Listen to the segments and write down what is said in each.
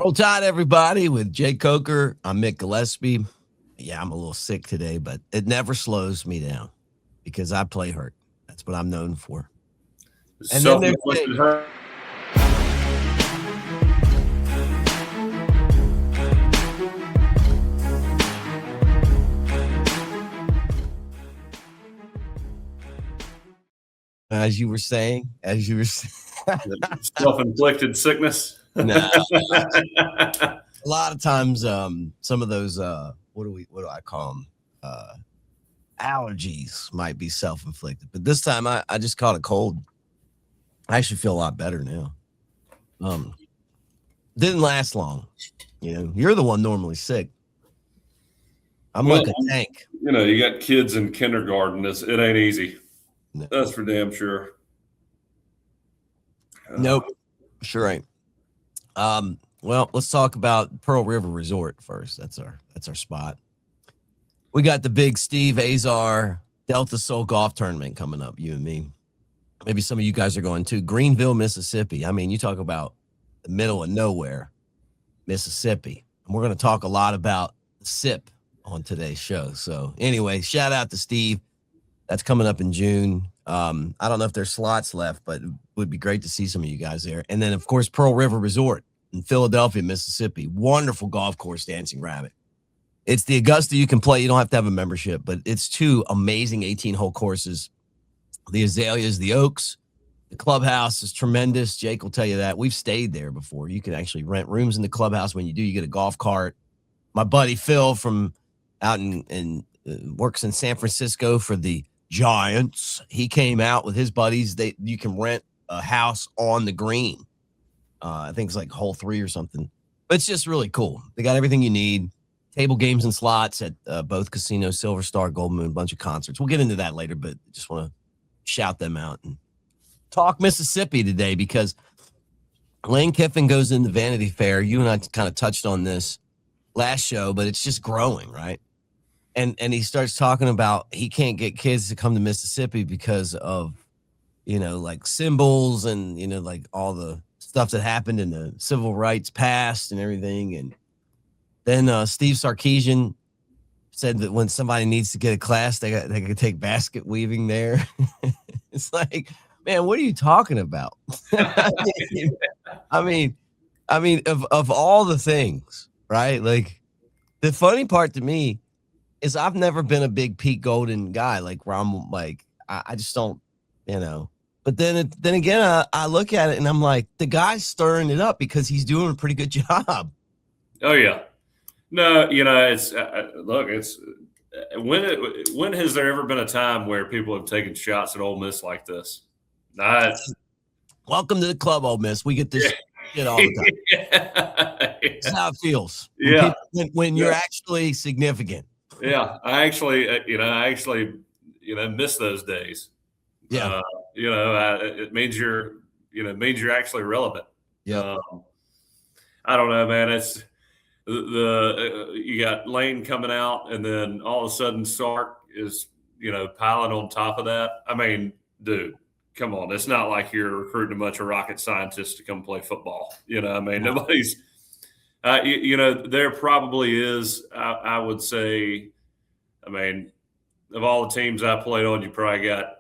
Roll Tide, everybody, with Jay Coker. I'm Mick Gillispie. Yeah, I'm a little sick today, but it never slows me down because I play hurt. That's what I'm known for. And then there's Jay. As you were saying, self-inflicted sickness. No, a lot of times, some of those, what do I call them? Allergies might be self-inflicted, but this time I just caught a cold. I actually feel a lot better now. Didn't last long. You know, you're the one normally sick. I'm like a tank. You know, you got kids in kindergarten. It ain't easy. No. That's for damn sure. Nope, sure ain't. Well, let's talk about Pearl River Resort first. That's our spot. We got the big Steve Azar Delta Soul Golf Tournament coming up, you and me. Maybe some of you guys are going to Greenville, Mississippi. I mean, you talk about the middle of nowhere, Mississippi. And we're going to talk a lot about the SIP on today's show. So anyway, shout out to Steve. That's coming up in June. I don't know if there's slots left, but it would be great to see some of you guys there. And then, of course, Pearl River Resort in Philadelphia, Mississippi. Wonderful golf course, Dancing Rabbit. It's the Augusta you can play. You don't have to have a membership, but it's two amazing 18-hole courses. The Azaleas, the Oaks, the clubhouse is tremendous. Jake will tell you that. We've stayed there before. You can actually rent rooms in the clubhouse. When you do, you get a golf cart. My buddy Phil from out in works in San Francisco for the Giants. He came out with his buddies. You can rent a house on the green. I think it's like hole 3 or something. But it's just really cool. They got everything you need. Table games and slots at both casinos, Silver Star, Gold Moon, bunch of concerts. We'll get into that later, but just want to shout them out and talk Mississippi today because Lane Kiffin goes into Vanity Fair. You and I kind of touched on this last show, but it's just growing, right? And he starts talking about he can't get kids to come to Mississippi because of, you know, like symbols and, you know, like all the stuff that happened in the civil rights past and everything. And then Steve Sarkisian said that when somebody needs to get a class, they could take basket weaving there. It's like, man, what are you talking about? I mean, of all the things, right? Like the funny part to me is I've never been a big Pete Golden guy, like where I'm like, I just don't, you know. But then again, I look at it and I'm like, the guy's stirring it up because he's doing a pretty good job. Oh yeah, no, you know, it's look, it's when has there ever been a time where people have taken shots at Ole Miss like this? Welcome to the club, Ole Miss. We get this shit all the time. Yeah. That's how it feels. Yeah, when you're actually significant. Yeah, I actually miss those days. Yeah, it means you're actually relevant. Yeah, I don't know, man. It's you got Lane coming out, and then all of a sudden Sark is piling on top of that. I mean, dude, come on. It's not like you're recruiting a bunch of rocket scientists to come play football. I mean, nobody's. There probably is. I would say. I mean, of all the teams I played on, you probably got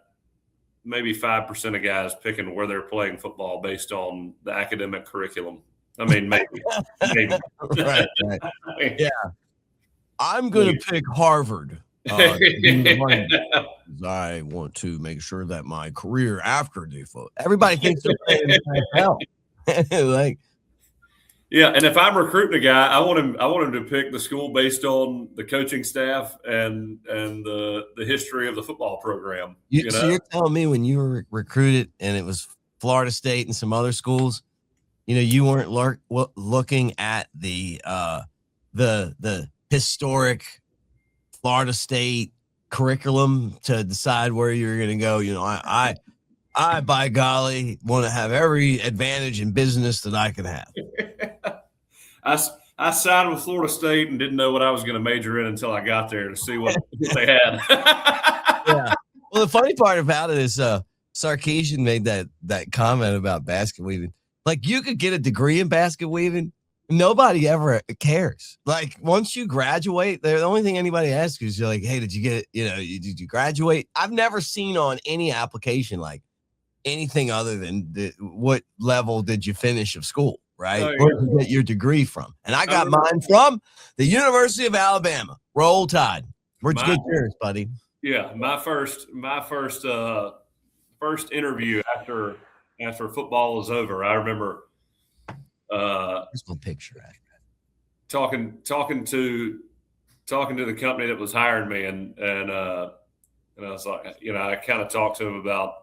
maybe 5% of guys picking where they're playing football based on the academic curriculum. I mean, maybe. Right. Yeah. I'm going to pick Harvard. I want to make sure that my career after default. Everybody thinks they're playing in the NFL. Like, yeah, and if I'm recruiting a guy, I want him to pick the school based on the coaching staff and the history of the football program. So you're telling me when you were recruited and it was Florida State and some other schools, you weren't looking at the historic Florida State curriculum to decide where you're going to go. I, by golly, want to have every advantage in business that I can have. I signed with Florida State and didn't know what I was going to major in until I got there to see what they had. Yeah. Well, the funny part about it is Sarkisian made that comment about basket weaving. Like, you could get a degree in basket weaving, nobody ever cares. Like once you graduate, the only thing anybody asks is you're like, hey, did you get, did you graduate? I've never seen on any application like anything other than what level did you finish of school, right? Oh, Where did you get your degree from? And I got mine from the University of Alabama. Roll Tide. Where'd you get yours, buddy? Yeah, my first interview after football was over. I remember Just a picture. Talking to the company that was hiring me, and I was like, I kind of talked to him about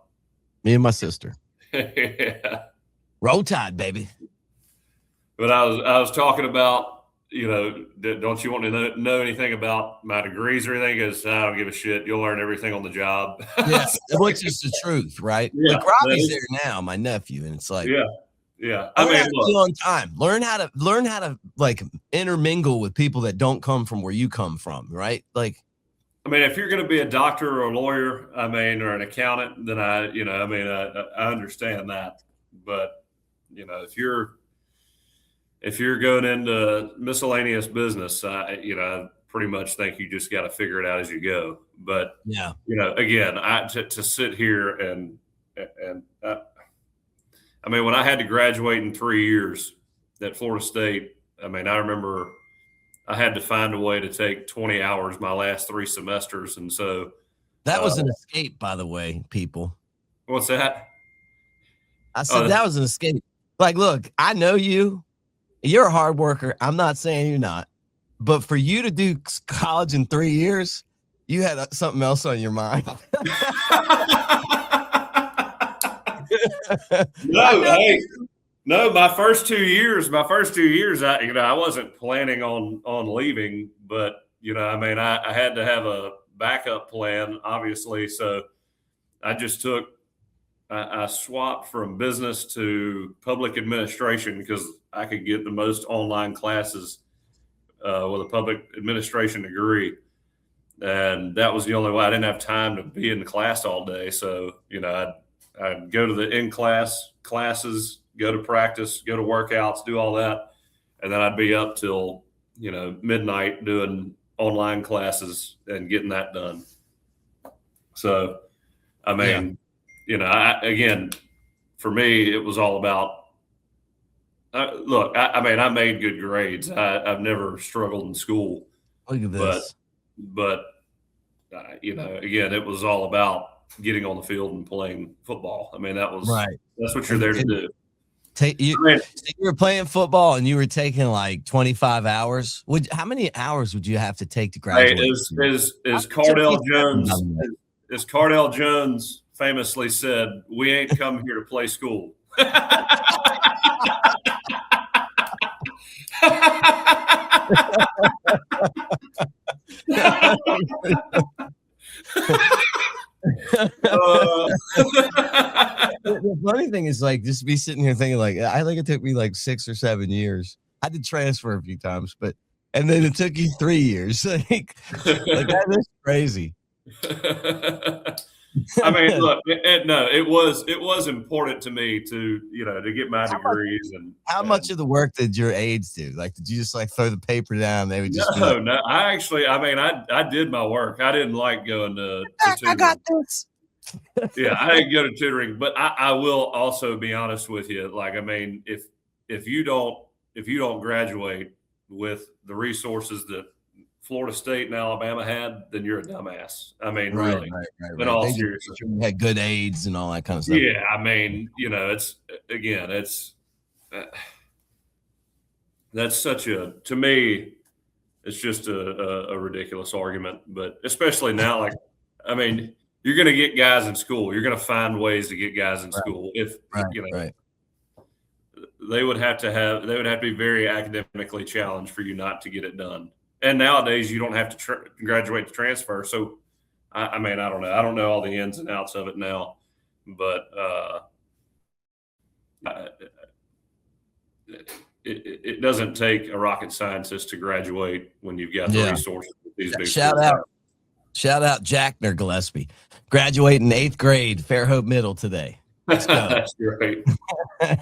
me and my sister. Yeah. Roll Tide, baby. But I was talking about, don't you want to know anything about my degrees or anything? Because I don't give a shit. You'll learn everything on the job. Yes, which is the truth, right? Yeah, like Robbie's there now, my nephew, and it's like, yeah. I mean, look, on time. Learn how to like intermingle with people that don't come from where you come from, right? Like, I mean, if you're going to be a doctor or a lawyer, or an accountant, then I understand that. But if you're going into miscellaneous business, I pretty much think you just got to figure it out as you go. But again, to sit here and when I had to graduate in 3 years at Florida State, I remember I had to find a way to take 20 hours my last 3 semesters. And so that was an escape, by the way, people. What's that? I said that was an escape. Like, look, I know you. You're a hard worker. I'm not saying you're not. But for you to do college in 3 years, you had something else on your mind. No, my first 2 years, I wasn't planning on leaving, but I had to have a backup plan, obviously. So I just I swapped from business to public administration because I could get the most online classes with a public administration degree. And that was the only way. I didn't have time to be in the class all day. So, I'd go to the in-class classes, go to practice, go to workouts, do all that. And then I'd be up till, midnight doing online classes and getting that done. So, again, for me, it was all about, look, I made good grades. I've never struggled in school. Look at this. But again, it was all about getting on the field and playing football. That's what you're there to do. You were playing football and you were taking like 25 hours. How many hours would you have to take to graduate? As Cardell Jones famously said, "We ain't come here to play school." The funny thing is, like, just be sitting here thinking, like, I think it took me like 6 or 7 years. I did transfer a few times, and then it took you 3 years. Like that is crazy. Look, it was important to me to get my degrees. How much of the work did your aides do? Like, did you just like throw the paper down? They would just no. I actually, I did my work. I didn't like going to tutoring. I got this. Yeah, I didn't go to tutoring, but I will also be honest with you. Like, if you don't graduate with the resources that Florida State and Alabama had, then you're a dumbass. Really. Right. In all seriousness, you had good aides and all that kind of stuff. Yeah, that's such to me, it's just a ridiculous argument. But especially now, you're going to get guys in school. You're going to find ways to get guys in school. If they would have to be very academically challenged for you not to get it done. And nowadays, you don't have to graduate to transfer. So, I don't know. I don't know all the ins and outs of it now, but it doesn't take a rocket scientist to graduate when you've got the resources. These big Shout out Jackner Gillispie, graduating 8th grade, Fairhope Middle today. Let's go. That's great.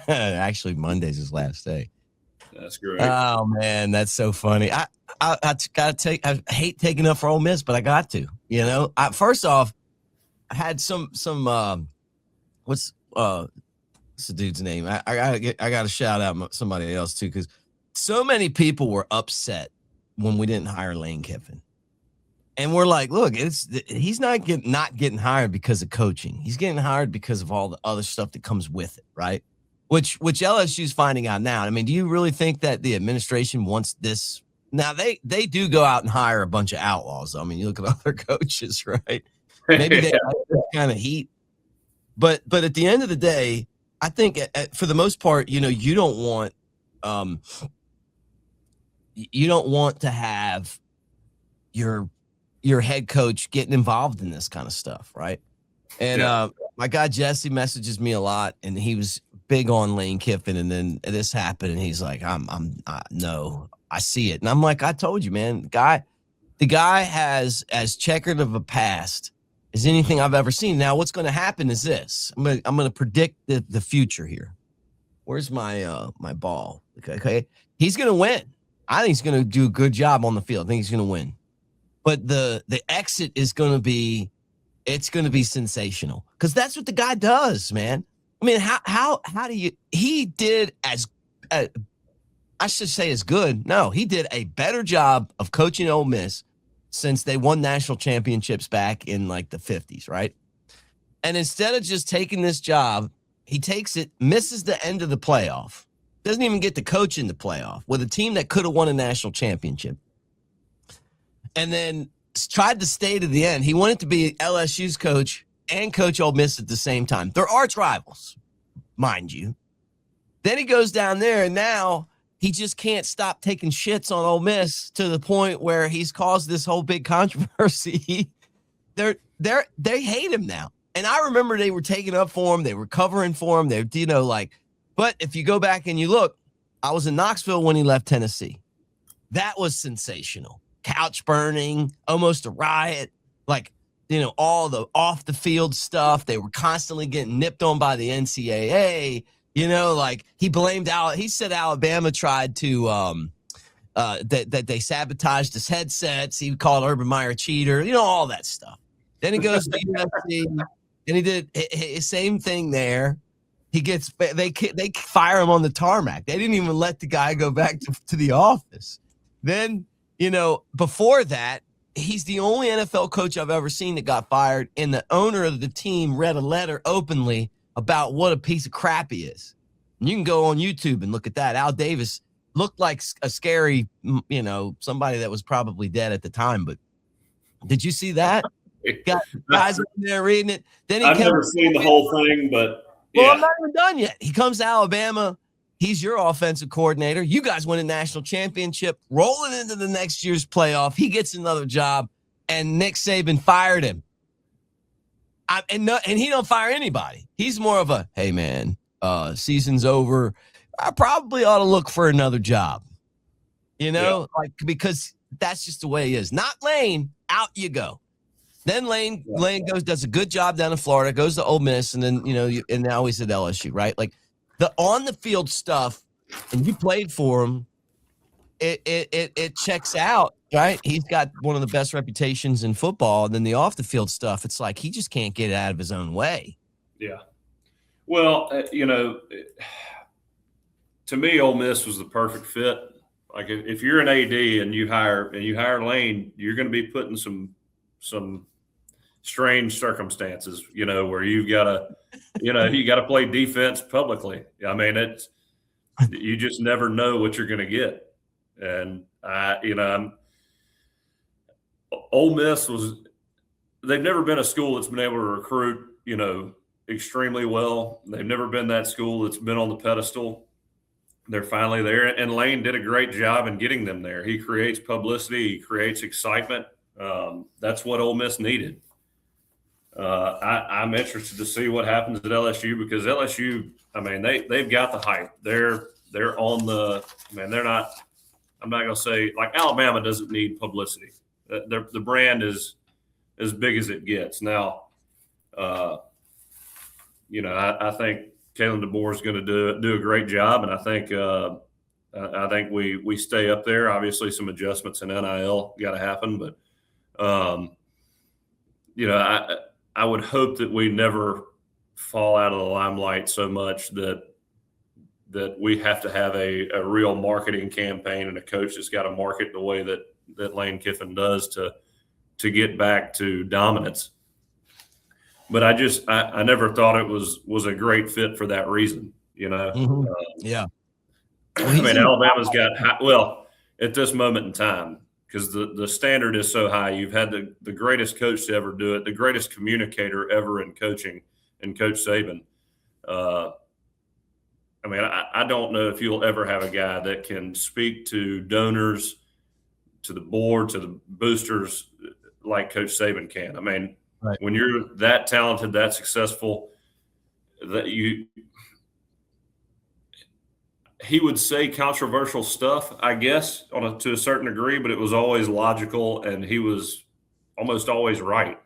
Actually, Monday's his last day. That's great. Oh man, that's so funny. I gotta take. I hate taking up for Ole Miss, but I got to. You know, first off, I had some what's the dude's name? I gotta shout out somebody else too, because so many people were upset when we didn't hire Lane Kiffin. And we're like, look, he's not getting hired because of coaching. He's getting hired because of all the other stuff that comes with it, right? Which LSU's finding out now. I mean, do you really think that the administration wants this? Now they do go out and hire a bunch of outlaws. I mean, you look at other coaches, right? Maybe they like this kind of heat, but at the end of the day, I think for the most part, you know, you don't want to have your head coach getting involved in this kind of stuff, right? And my guy Jesse messages me a lot, and he was big on Lane Kiffin, and then this happened, and he's like, no, I see it, and I'm like, I told you, man, the guy has as checkered of a past as anything I've ever seen. Now, what's going to happen is this: I'm going to predict the future here. Where's my my ball? Okay, he's going to win. I think he's going to do a good job on the field. I think he's going to win. But the exit is going to be, it's going to be sensational, because that's what the guy does, man. I mean, how do you? He did I should say as good. No, he did a better job of coaching Ole Miss since they won national championships back in like the 50s, right? And instead of just taking this job, he takes it, misses the end of the playoff, doesn't even get to coach in the playoff with a team that could have won a national championship, and then tried to stay to the end. He wanted to be LSU's coach and coach Ole Miss at the same time. They're arch rivals, mind you. Then he goes down there, and now he just can't stop taking shits on Ole Miss to the point where he's caused this whole big controversy. They hate him now. And I remember they were taking up for him. They were covering for him. But if you go back and you look, I was in Knoxville when he left Tennessee. That was sensational. Couch burning, almost a riot, like, you know, all the off the field stuff. They were constantly getting nipped on by the NCAA. You know, like he said Alabama tried to that they sabotaged his headsets. He called Urban Meyer a cheater, you know, all that stuff. Then he goes to USC, and he did his same thing there. They fire him on the tarmac. They didn't even let the guy go back to the office. Then, you know, before that, he's the only NFL coach I've ever seen that got fired, and the owner of the team read a letter openly about what a piece of crap he is. And you can go on YouTube and look at that. Al Davis looked like a scary, you know, somebody that was probably dead at the time. But did you see that? Got guys in there reading it. Then I've never seen the whole thing, but yeah. Well, I'm not even done yet. He comes to Alabama. He's your offensive coordinator. You guys win a national championship, rolling into the next year's playoff. He gets another job, and Nick Saban fired him. And he don't fire anybody. He's more of a, hey, man, season's over. I probably ought to look for another job. You know, like, because that's just the way he is. Not Lane, out you go. Then Lane does a good job down in Florida, goes to Ole Miss, and then, you know, and now he's at LSU, right? Like, the on the field stuff, and you played for him, it checks out, right? He's got one of the best reputations in football. And then the off the field stuff, it's like he just can't get it out of his own way. Yeah. Well, you know, to me, Ole Miss was the perfect fit. Like, if you're an AD and you hire Lane, you're going to be put in some strange circumstances, you know, where you've got to, you know, you got to play defense publicly. I mean, you just never know what you're going to get. And Ole Miss they've never been a school that's been able to recruit, you know, extremely well. They've never been that school that's been on the pedestal. They're finally there. And Lane did a great job in getting them there. He creates publicity. He creates excitement. That's what Ole Miss needed. I'm interested to see what happens at LSU, because LSU, I mean, they've got the hype. They're on the – I mean, they're not – I'm not going to say – like, Alabama doesn't need publicity. The brand is as big as it gets. Now, you know, I think Kalen DeBoer is going to do a great job, and I think I think we stay up there. Obviously, some adjustments in NIL got to happen, but I would hope that we never fall out of the limelight so much that we have to have a real marketing campaign and a coach that's got to market the way that Lane Kiffin does to get back to dominance. But I never thought it was a great fit for that reason. Mm-hmm. Yeah. Well, I mean, Alabama's got at this moment in time, because the standard is so high. You've had the greatest coach to ever do it, the greatest communicator ever in coaching, and Coach Saban. I mean, I don't know if you'll ever have a guy that can speak to donors, to the board, to the boosters like Coach Saban can. I mean, right. When you're that talented, that successful, he would say controversial stuff, I guess, to a certain degree, but it was always logical, and he was almost always right.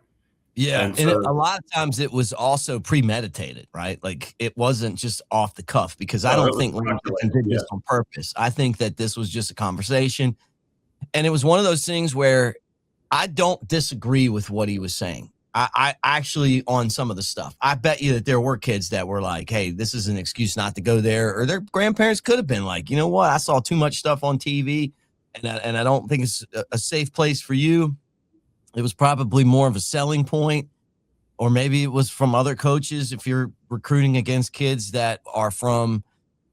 Yeah, and a lot of times it was also premeditated, right? Like it wasn't just off the cuff, because I don't think Lane Kiffin did this on purpose. I think that this was just a conversation, and it was one of those things where I don't disagree with what he was saying. I actually, on some of the stuff, I bet you that there were kids that were like, hey, this is an excuse not to go there. Or their grandparents could have been like, you know what? I saw too much stuff on TV, and I don't think it's a safe place for you. It was probably more of a selling point, or maybe it was from other coaches. If you're recruiting against kids that are from,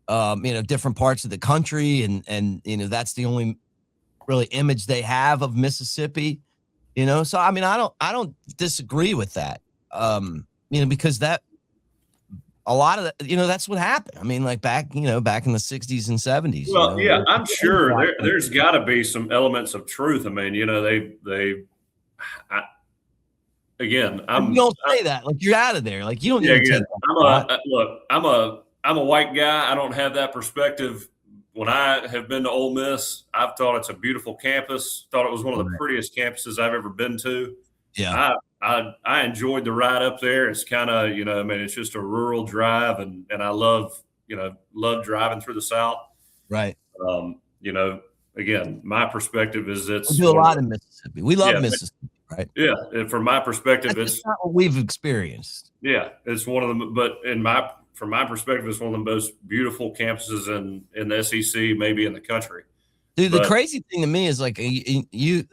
different parts of the country, and that's the only really image they have of Mississippi. So I mean, I don't disagree with that. Because that a lot of that, that's what happened. I mean, like back in the 60s and 70s. Well, yeah, I'm sure there's got to be some elements of truth. I mean, you don't say that like you're out of there. Like you don't. Yeah, again, I'm a white guy. I don't have that perspective. When I have been to Ole Miss, I've thought it's a beautiful campus. Thought it was one of the prettiest campuses I've ever been to. Yeah, I enjoyed the ride up there. It's kind of it's just a rural drive, and I love driving through the South. Right. Again, my perspective is we do a lot in Mississippi. We love Mississippi, right? Yeah, and from my perspective, it's not what we've experienced. Yeah, it's one of them. But from my perspective, it's one of the most beautiful campuses in the SEC, maybe in the country. Dude, the crazy thing to me is like you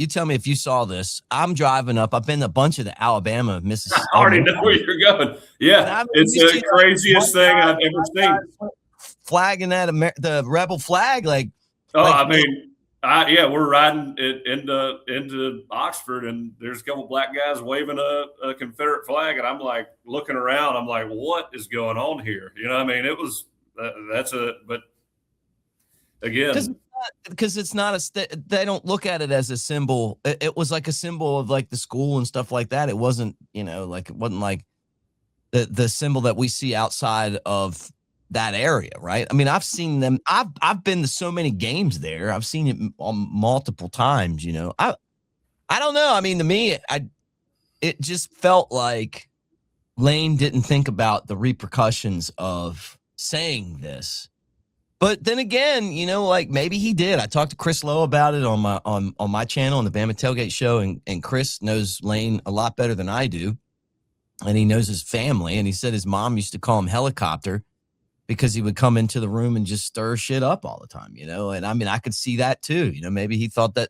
tell me if you saw this. I'm driving up. I've been to a bunch of the Alabama, Mississippi. I already know where you're going. Yeah, it's the craziest thing I've ever seen. Flagging the rebel flag, like. Oh, I mean, we're riding into Oxford, and there's a couple black guys waving a Confederate flag, and I'm like looking around. I'm like, what is going on here? I mean, it was but again, because it's not they don't look at it as a symbol. It was like a symbol of like the school and stuff like that. It wasn't, it wasn't like the symbol that we see outside of that area, right? I mean, I've seen them. I've been to so many games there. I've seen it multiple times. I don't know. I mean, to me, it just felt like Lane didn't think about the repercussions of saying this. But then again, like maybe he did. I talked to Chris Lowe about it on my channel on the Bama Tailgate Show, and Chris knows Lane a lot better than I do, and he knows his family. And he said his mom used to call him Helicopter, because he would come into the room and just stir shit up all the time, And I mean, I could see that too. Maybe he thought that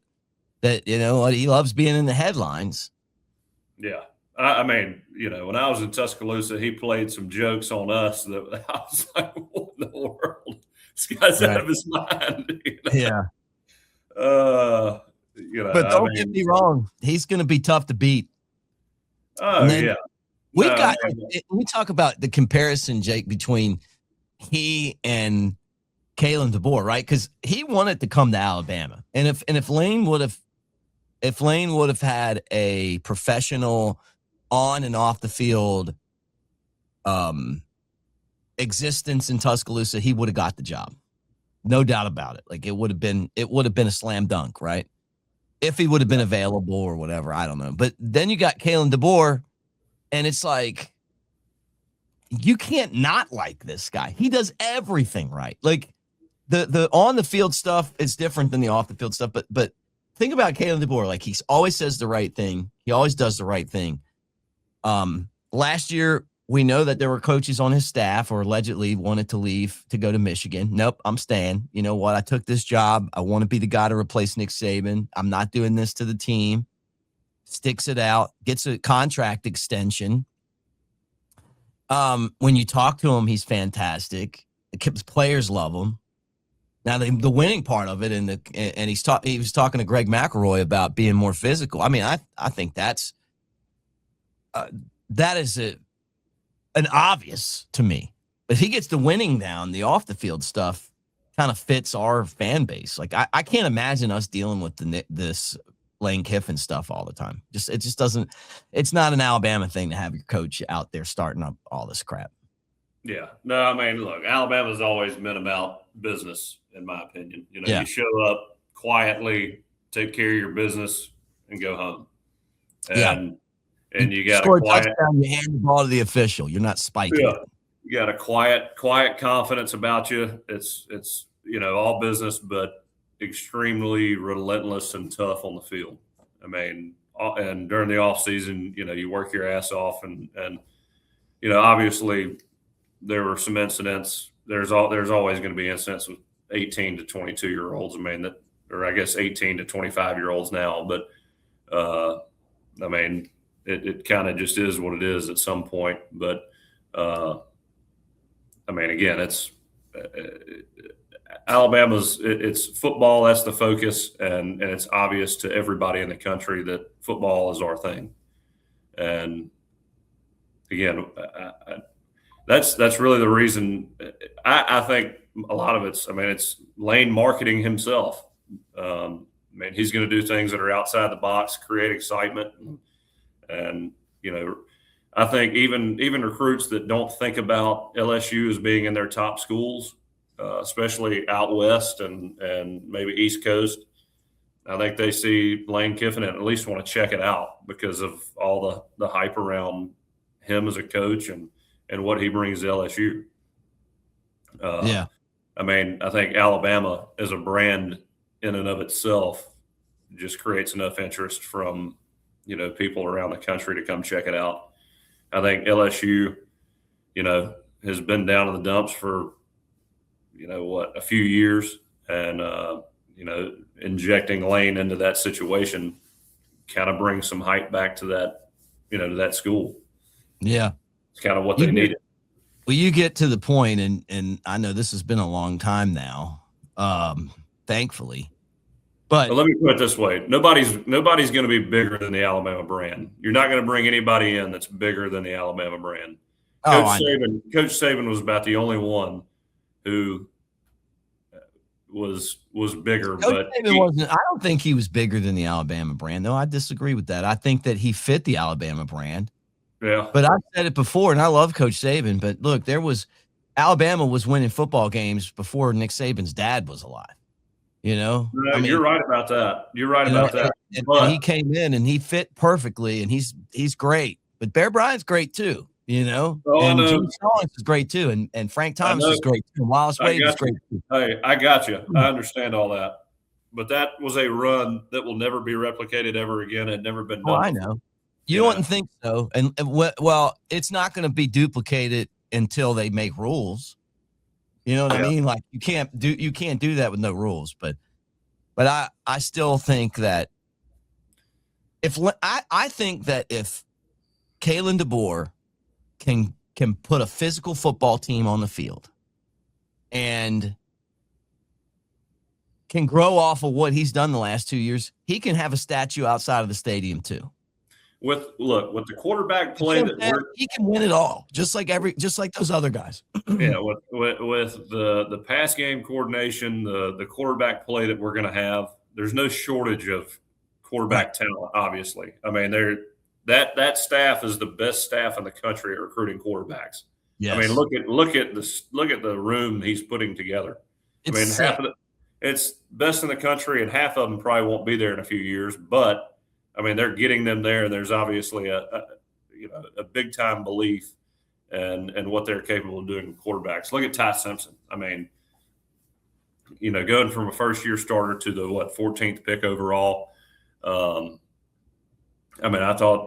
he loves being in the headlines. Yeah. I mean, when I was in Tuscaloosa, he played some jokes on us that I was like, what in the world? This guy's out of his mind. Yeah. But don't get me wrong. He's going to be tough to beat. Oh, yeah. We talk about the comparison, Jake, between he and Kalen DeBoer, right? Because he wanted to come to Alabama, and if Lane would have had a professional on and off the field existence in Tuscaloosa, he would have got the job, no doubt about it. Like it would have been a slam dunk, right? If he would have been available or whatever, I don't know. But then you got Kalen DeBoer, and it's like, you can't not like this guy. He does everything right. Like the on the field stuff is different than the off the field stuff. But think about Kalen DeBoer. Like, he always says the right thing. He always does the right thing. Last year, we know that there were coaches on his staff or allegedly wanted to leave to go to Michigan. Nope, I'm staying. You know what? I took this job. I want to be the guy to replace Nick Saban. I'm not doing this to the team. Sticks it out, gets a contract extension. When you talk to him, he's fantastic. The players love him. Now, the winning part of it, and he was talking to Greg McElroy about being more physical. I mean, I think that is an obvious to me. But if he gets the winning down, the off the field stuff kind of fits our fan base. Like, I can't imagine us dealing with this Lane Kiffin stuff all the time. It just doesn't. It's not an Alabama thing to have your coach out there starting up all this crap. Yeah. No, I mean, look, Alabama's always been about business, in my opinion. You know, Yeah. You show up quietly, take care of your business, and go home. And you got score a quiet touchdown, you hand the ball to the official. You're not spiking it. You got a quiet confidence about you. It's all business, but extremely relentless and tough on the field. I mean, and during the off season, you work your ass off, and obviously there were some incidents. There's always going to be incidents with 18 to 22-year-olds. I mean, or I guess 18 to 25-year-olds now. But I mean, it kind of just is what it is at some point. But I mean, again, it's Alabama's. It's football. That's the focus, and it's obvious to everybody in the country that football is our thing. And again, that's really the reason. I think a lot of it's Lane marketing himself. I mean, he's going to do things that are outside the box, create excitement, and I think even recruits that don't think about LSU as being in their top schools, especially out west and maybe East Coast, I think they see Lane Kiffin and at least want to check it out because of all the hype around him as a coach and what he brings to LSU. Yeah. I mean, I think Alabama as a brand in and of itself just creates enough interest from people around the country to come check it out. I think LSU, has been down in the dumps for, a few years, and injecting Lane into that situation kind of brings some hype back to that, to that school. Yeah, it's kind of what they needed. Well, you get to the point, and I know this has been a long time now, thankfully. But let me put it this way: nobody's going to be bigger than the Alabama brand. You're not going to bring anybody in that's bigger than the Alabama brand. Coach Saban was about the only one who was bigger. Coach Saban wasn't. I don't think he was bigger than the Alabama brand, though. I disagree with that. I think that he fit the Alabama brand. Yeah. But I've said it before, and I love Coach Saban. But look, Alabama was winning football games before Nick Saban's dad was alive. No, you're right about that. You're right about that. And he came in and he fit perfectly, and he's great. But Bear Bryant's great too, and Jimmy Stallings is great too, and Frank Thomas is great too, and Wallace Wade is great too. Hey, I got you. I understand all that, but that was a run that will never be replicated ever again. It had never been done. Oh, I know. You wouldn't think so, and well, it's not going to be duplicated until they make rules. You know what I mean? Like you can't do that with no rules. But I still think that if Kalen DeBoer can put a physical football team on the field and can grow off of what he's done the last 2 years, he can have a statue outside of the stadium too. With the quarterback play he can win it all, just like those other guys. Yeah, with the pass game coordination, the quarterback play that we're going to have, there's no shortage of quarterback talent. Obviously, I mean that staff is the best staff in the country at recruiting quarterbacks. Yes. I mean look at the room he's putting together. It's best in the country, and half of them probably won't be there in a few years, but I mean, they're getting them there, and there's obviously a big time belief and what they're capable of doing with quarterbacks. Look at Ty Simpson. I mean, going from a first-year starter to the 14th pick overall. I thought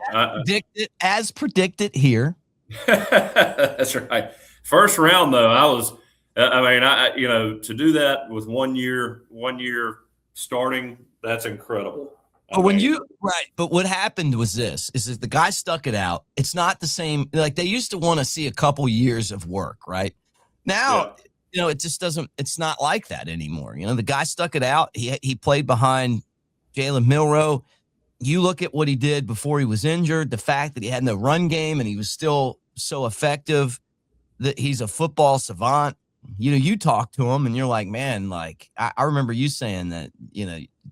as predicted here. That's right. First round, though, to do that with 1 year starting, that's incredible. But what happened was is that the guy stuck it out. It's not the same. Like they used to want to see a couple years of work, right? Now, it just doesn't. It's not like that anymore. The guy stuck it out. He played behind Jalen Milroe. You look at what he did before he was injured. The fact that he had no run game and he was still so effective. That he's a football savant. You talk to him and you're like, man, like I remember you saying that,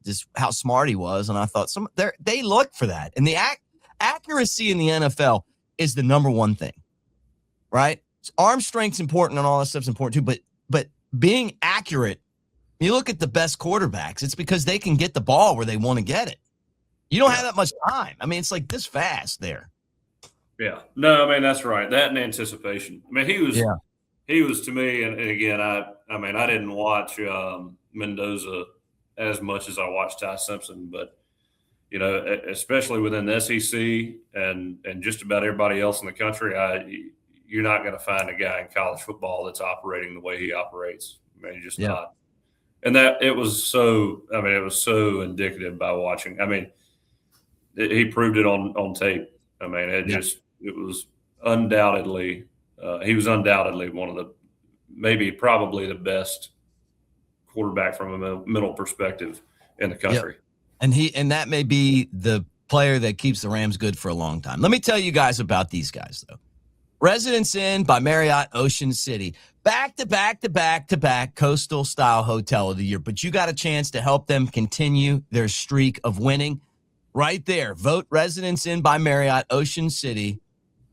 just how smart he was. And I thought they look for that. And the accuracy in the NFL is the number one thing, right? Arm strength's important and all that stuff's important too. But being accurate, you look at the best quarterbacks, it's because they can get the ball where they want to get it. You don't have that much time. It's like this fast there. Yeah. No, that's right. That and anticipation. He was to me, and again, I didn't watch Mendoza as much as I watched Ty Simpson, but especially within the SEC and just about everybody else in the country, you're not going to find a guy in college football that's operating the way he operates. Just not. And that it was so indicative by watching. He proved it on tape. It was undoubtedly. He was undoubtedly one of the probably the best quarterback from a middle perspective in the country. Yep. And that may be the player that keeps the Rams good for a long time. Let me tell you guys about these guys, though. Residence Inn by Marriott Ocean City. Back to back coastal style hotel of the year. But you got a chance to help them continue their streak of winning. Right there. Vote Residence Inn by Marriott Ocean City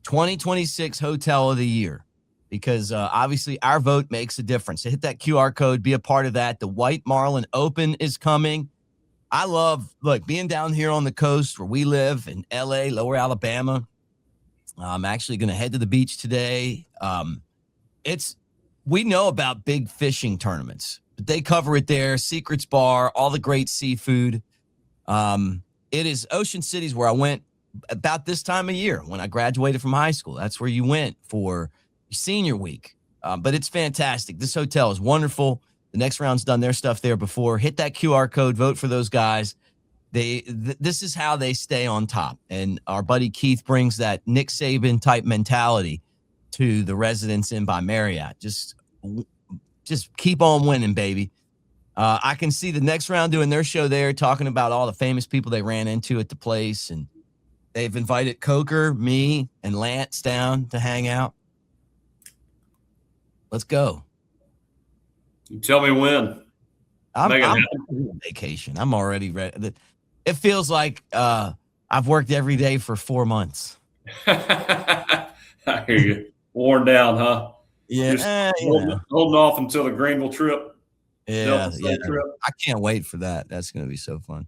2026 Hotel of the Year, because obviously our vote makes a difference. So hit that QR code, be a part of that. The White Marlin Open is coming. I love, being down here on the coast where we live in L.A., Lower Alabama. I'm actually going to head to the beach today. We know about big fishing tournaments, but they cover it there. Secrets Bar, all the great seafood. It is Ocean City's where I went about this time of year when I graduated from high school. That's where you went for senior week. But it's fantastic. This hotel is wonderful. The next round's done their stuff there before. Hit that QR code, vote for those guys. This is how they stay on top. And our buddy Keith brings that Nick Saban type mentality to the Residence Inn by Marriott. Just keep on winning, baby. I can see the next round doing their show there, talking about all the famous people they ran into at the place. And they've invited Coker, me, and Lance down to hang out. Let's go. You tell me when. I'm on vacation. I'm already ready. It feels like I've worked every day for 4 months. I hear you. Worn down, huh? Yeah. Just holding off until the Greenville trip. Yeah. Trip. I can't wait for that. That's going to be so fun.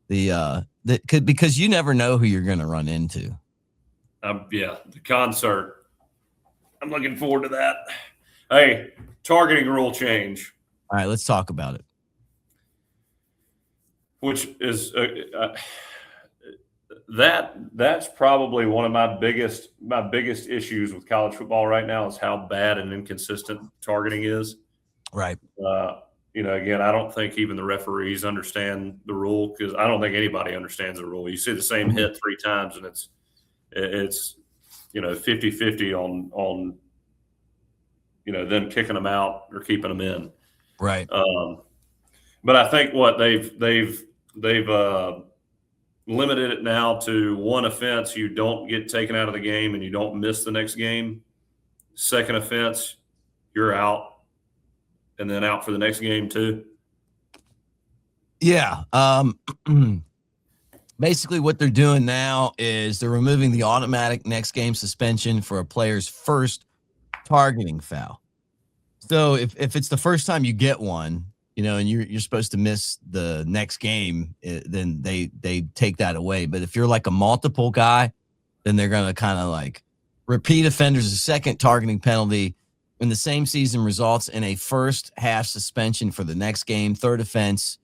Because you never know who you're going to run into. The concert. I'm looking forward to that. Hey, targeting rule change. All right, let's talk about it. Which is that's probably one of my biggest issues with college football right now is how bad and inconsistent targeting is. Right. Again, I don't think even the referees understand the rule, because I don't think anybody understands the rule. You see the same hit 3 times and it's 50-50 on them kicking them out or keeping them in. Right. But I think what they've limited it now to 1 offense. You don't get taken out of the game and you don't miss the next game. Second offense, you're out. And then out for the next game too. Yeah. Basically what they're doing now is they're removing the automatic next game suspension for a player's first targeting foul. So if it's the first time you get one, and you're supposed to miss the next game, then they take that away. But if you're like a multiple guy, then they're going to kind of like repeat offenders, a second targeting penalty. in the same season results in a first half suspension for the next game, third offense.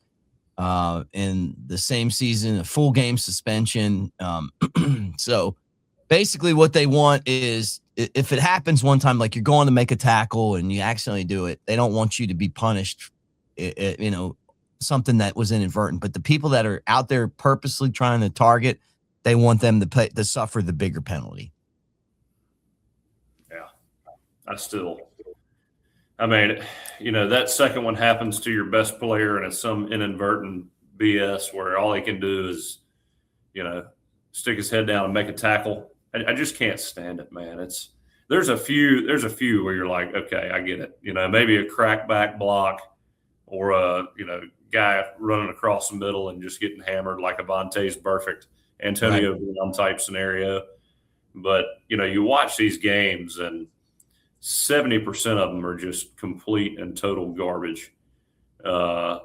In the same season, a full game suspension. So basically what they want is if it happens one time, like you're going to make a tackle and you accidentally do it, they don't want you to be punished, something that was inadvertent. But the people that are out there purposely trying to target, they want them to suffer the bigger penalty. Yeah. I mean, that second one happens to your best player and it's some inadvertent BS where all he can do is, stick his head down and make a tackle. I just can't stand it, man. There's a few where you're like, okay, I get it. Maybe a crackback block or a, guy running across the middle and just getting hammered like a Vontae's perfect Antonio Brown type scenario. But, you watch these games and 70% of them are just complete and total garbage. I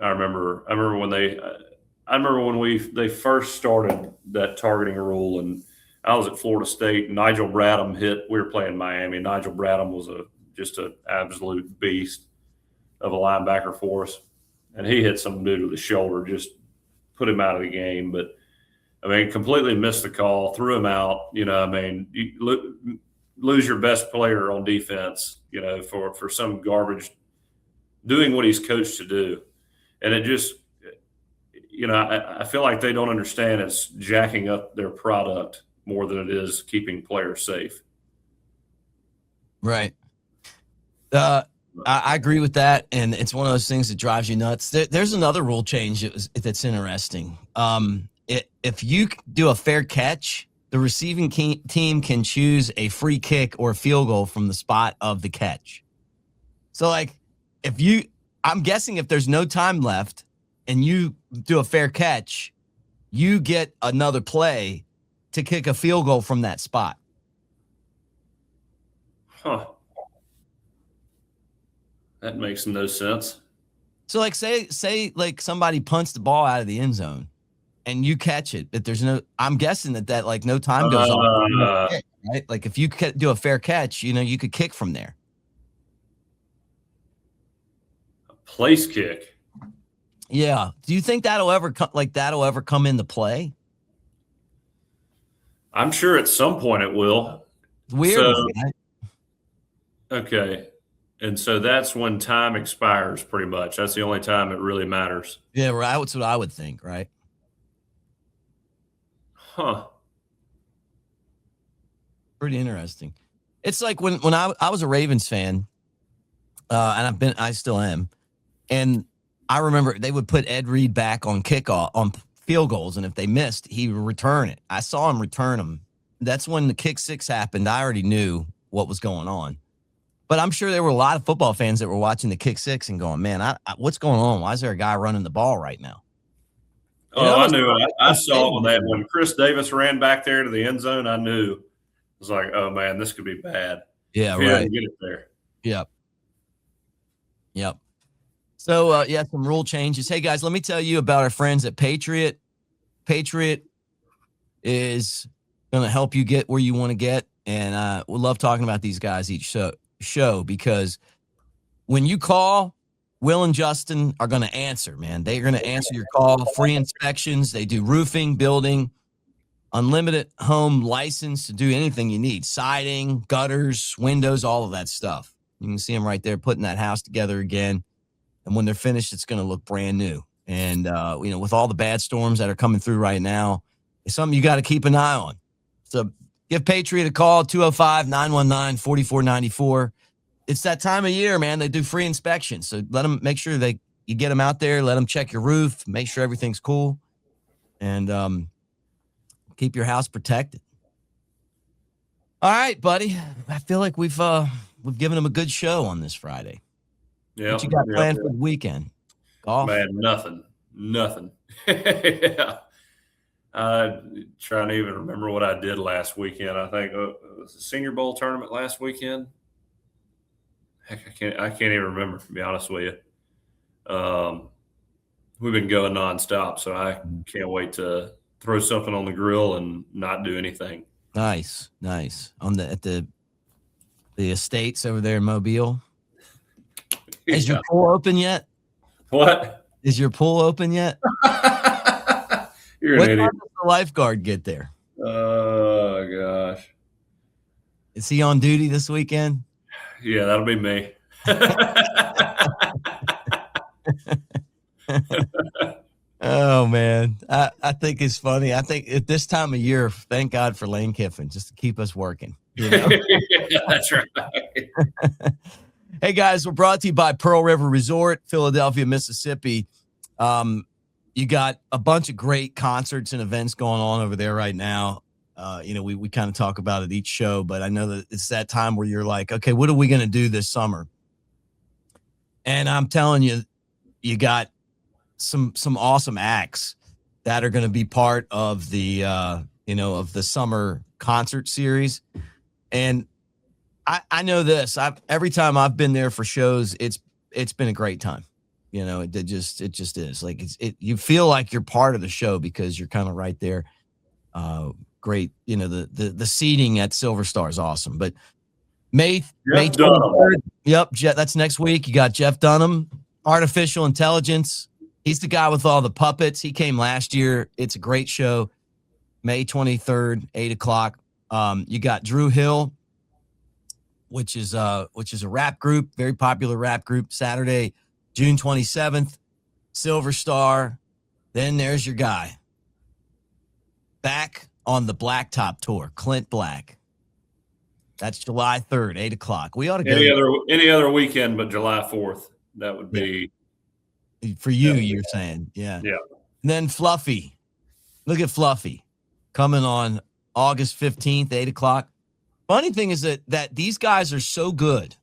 remember when they first started that targeting rule, and I was at Florida State. Nigel Bradham we were playing Miami. Nigel Bradham was just an absolute beast of a linebacker for us, and he hit some dude with the shoulder, just put him out of the game. But completely missed the call, threw him out. You lose your best player on defense, for some garbage, doing what he's coached to do. And it just, I feel like they don't understand it's jacking up their product more than it is keeping players safe. Right. I agree with that. And it's one of those things that drives you nuts. There's another rule change that's interesting. If you do a fair catch, the receiving team can choose a free kick or a field goal from the spot of the catch. So, like, I'm guessing if there's no time left and you do a fair catch, you get another play to kick a field goal from that spot. Huh. That makes no sense. So, like, say like somebody punts the ball out of the end zone and you catch it, but I'm guessing that like no time goes on, right? Like if you do a fair catch, you could kick from there. A place kick. Yeah. Do you think that'll ever come into play? I'm sure at some point it will. Weird. So, right? Okay. And so that's when time expires, pretty much. That's the only time it really matters. Yeah, right. That's what I would think, right? Huh. Pretty interesting. It's like when I was a Ravens fan, and I still am, and I remember they would put Ed Reed back on kickoff on field goals, and if they missed, he would return it. I saw him return them. That's when the kick six happened. I already knew what was going on. But I'm sure there were a lot of football fans that were watching the kick six and going, man, what's going on? Why is there a guy running the ball right now? I knew it. I saw when Chris Davis ran back there to the end zone, I knew. It was like, oh, man, this could be bad. Yeah, if he right. doesn't get it there. Yep. So, some rule changes. Hey, guys, let me tell you about our friends at Patriot. Patriot is going to help you get where you want to get. And we love talking about these guys each show because when you call, Will and Justin are going to answer, man. They're going to answer your call. Free inspections. They do roofing, building, unlimited home license to do anything you need. Siding, gutters, windows, all of that stuff. You can see them right there putting that house together again. And when they're finished, it's going to look brand new. And, with all the bad storms that are coming through right now, it's something you got to keep an eye on. So give Patriot a call, 205-919-4494. It's that time of year, man. They do free inspections. So let them make sure you get them out there. Let them check your roof, make sure everything's cool, and keep your house protected. All right, buddy. I feel like we've given them a good show on this Friday. Yeah. What you got planned for the weekend? Golf? Man, nothing. Yeah. Trying to even remember what I did last weekend. I think it was the Senior Bowl tournament last weekend. Heck, I can't even remember, to be honest with you. We've been going nonstop, so I can't wait to throw something on the grill and not do anything. Nice. At the the estates over there in Mobile. Yeah. Is your pool open yet? What? Is your pool open yet? You're What an time idiot. does the lifeguard get there? Oh, gosh. Is he on duty this weekend? Yeah, that'll be me. Oh, man. I think it's funny. I think at this time of year, thank God for Lane Kiffin, just to keep us working. You know? Yeah, that's right. Hey, guys, we're brought to you by Pearl River Resort, Philadelphia, Mississippi. You got a bunch of great concerts and events going on over there right now. We kind of talk about it each show, but I know that it's that time where you're like, okay, what are we going to do this summer? And I'm telling you, you got some awesome acts that are going to be part of the of the summer concert series. And I know this. Every time I've been there for shows, it's been a great time. It just is like you feel like you're part of the show because you're kind of right there. Great, the seating at Silver Star is awesome. But May 23rd, yep, that's next week. You got Jeff Dunham, Artificial Intelligence. He's the guy with all the puppets. He came last year. It's a great show. May 23rd, 8:00. You got Drew Hill, which is a rap group, very popular rap group. Saturday, June 27th, Silver Star. Then there's your guy back on the Blacktop tour, Clint Black. That's July 3rd, 8:00. We ought to go any other weekend but July 4th. That would be for you. You're saying, yeah. Yeah. And then Fluffy, look at Fluffy coming on August 15th, 8:00. Funny thing is that these guys are so good.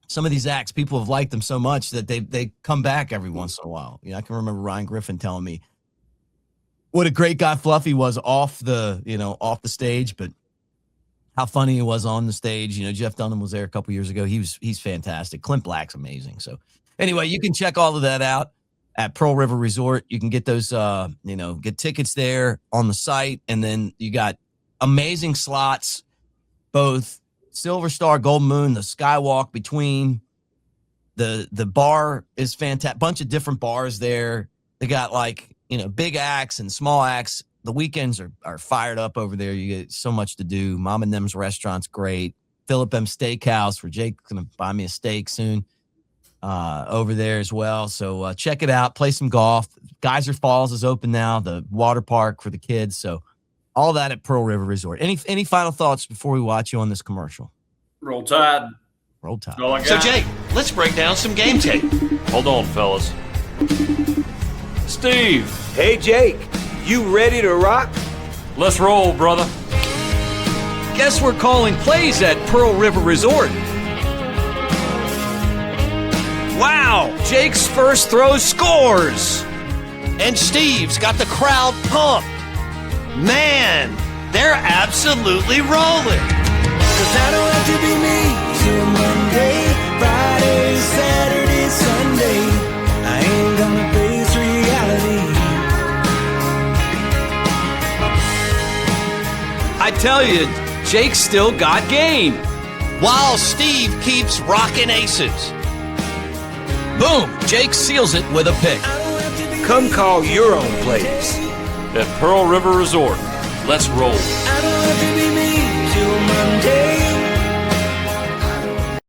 Some of these acts, people have liked them so much that they come back every once in a while. I can remember Ryan Griffin telling me what a great guy Fluffy was off the stage, but how funny he was on the stage. Jeff Dunham was there a couple years ago. He's fantastic. Clint Black's amazing. So anyway, you can check all of that out at Pearl River Resort. You can get those, get tickets there on the site. And then you got amazing slots, both Silver Star, Golden Moon, the Skywalk between. The bar is fantastic. Bunch of different bars there. They got big acts and small acts. The weekends are fired up over there. You get so much to do. Mom and Them's restaurant's great. Philip M. Steakhouse, where Jake's going to buy me a steak soon, over there as well. So check it out. Play some golf. Geyser Falls is open now, the water park for the kids. So all that at Pearl River Resort. Any final thoughts before we watch you on this commercial? Roll Tide. Roll Tide. So, Jake, let's break down some game tape. Hold on, fellas. Steve, Hey, Jake, you ready to rock? let's roll, brother. Guess we're calling plays at Pearl River Resort. Wow, Jake's first throw scores. And Steve's got the crowd pumped. Man, they're absolutely rolling. 'Cause I don't have to be me till Monday, Friday, Saturday, Sunday. I ain't gonna face reality. I tell you, Jake's still got game. While Steve keeps rocking aces. Boom, Jake seals it with a pick. Come call your own plays. At Pearl River Resort. Let's roll. I don't have to be me till Monday,